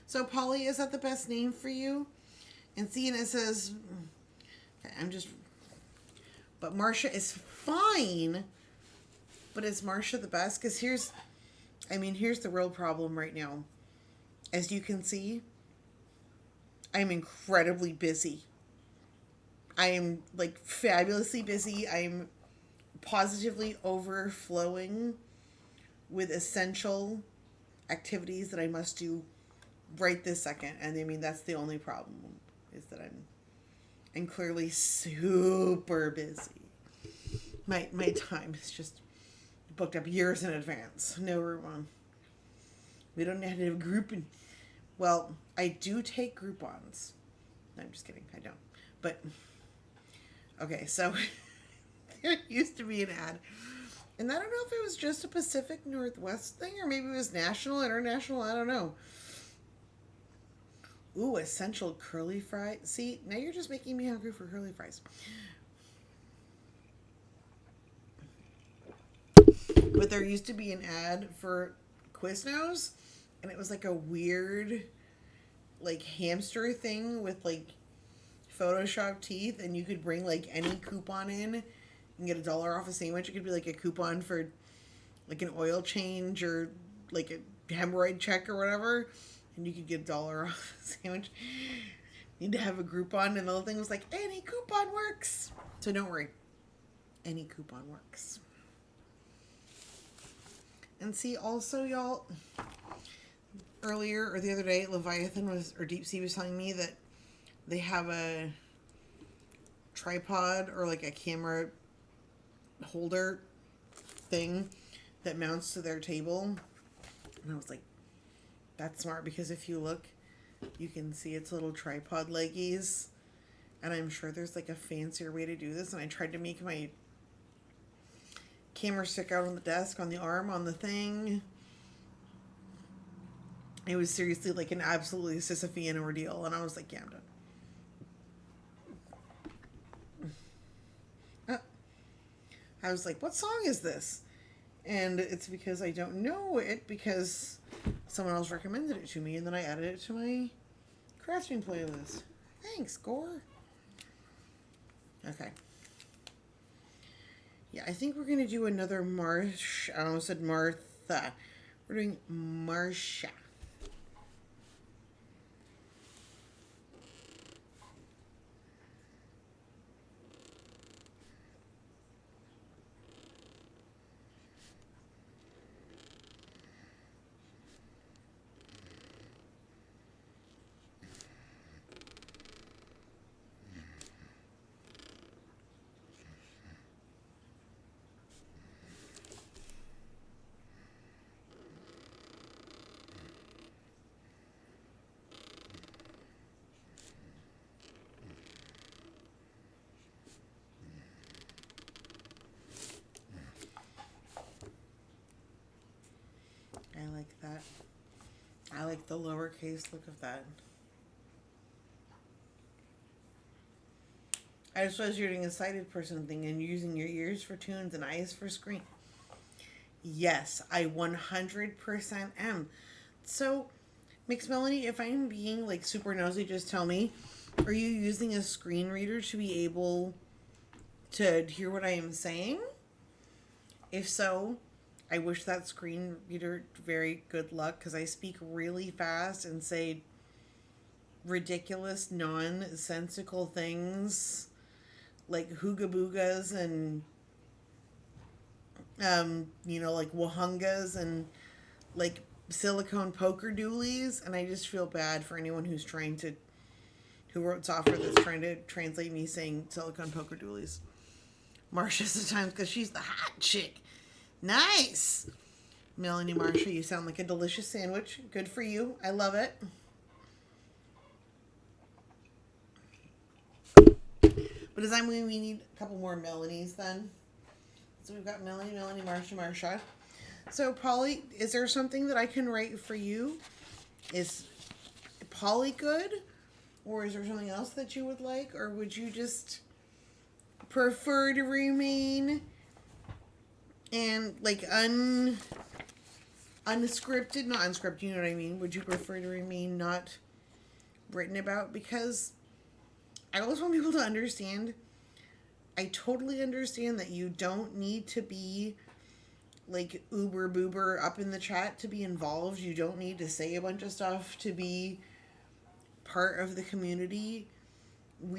So Polly, is that the best name for you? And see, and it says, okay, but Marcia is fine. But is Marcia the best? Because here's the real problem right now. As you can see, I'm incredibly busy. I am like fabulously busy. I'm positively overflowing with essential activities that I must do right this second. And I mean, that's the only problem, is that I'm clearly super busy. My time is just booked up years in advance. No room on. We don't have to have grouping. Well, I do take Groupons. No, I'm just kidding. I don't. But okay, so there used to be an ad, and I don't know if it was just a Pacific Northwest thing or maybe it was national, international. I don't know. Ooh, essential curly fries. See, now you're just making me hungry for curly fries. But there used to be an ad for Quiznos, and it was like a weird, like hamster thing with like Photoshop teeth, and you could bring like any coupon in and get $1 off a sandwich. It could be like a coupon for like an oil change or like a hemorrhoid check or whatever, and you could get $1 off a sandwich. You need to have a Groupon, and the whole thing was like, any coupon works. So don't worry, any coupon works. And see, also, y'all, earlier or the other day, Deep Sea was telling me that they have a tripod or like a camera holder thing that mounts to their table. And I was like, that's smart, because if you look, you can see its little tripod leggies. And I'm sure there's like a fancier way to do this. And I tried to make my camera stick out on the desk, on the arm, on the thing. It was seriously like an absolutely Sisyphean ordeal. And I was like, yeah, I'm done. I was like, what song is this? And it's because I don't know it, because someone else recommended it to me, and then I added it to my crafting playlist. Thanks, Gore. Okay. Yeah, I think we're going to do another I almost said Martha. We're doing Marcia. I like that. I like the lowercase look of that. I suppose you're doing a sighted person thing and using your ears for tunes and eyes for screen. Yes, I 100% am. So, Mix Melanie, if I'm being like super nosy, just tell me, are you using a screen reader to be able to hear what I am saying? If so, I wish that screen reader very good luck, because I speak really fast and say ridiculous, nonsensical things like hooga boogas and like wahungas and like silicone poker doolies, and I just feel bad for anyone who wrote software that's trying to translate me saying silicone poker doolies. Marcia's the times, because she's the hot chick. Nice. Melanie Marcia, you sound like a delicious sandwich. Good for you. I love it. But does that mean we need a couple more Melanies then? So we've got Melanie, Marcia. So Polly, is there something that I can write for you? Is Polly good? Or is there something else that you would like? Or would you just prefer to remain and like unscripted, not unscripted, you know what I mean? Would you prefer to remain not written about? Because I always want people to understand, I totally understand that you don't need to be like uber boober up in the chat to be involved. You don't need to say a bunch of stuff to be part of the community. We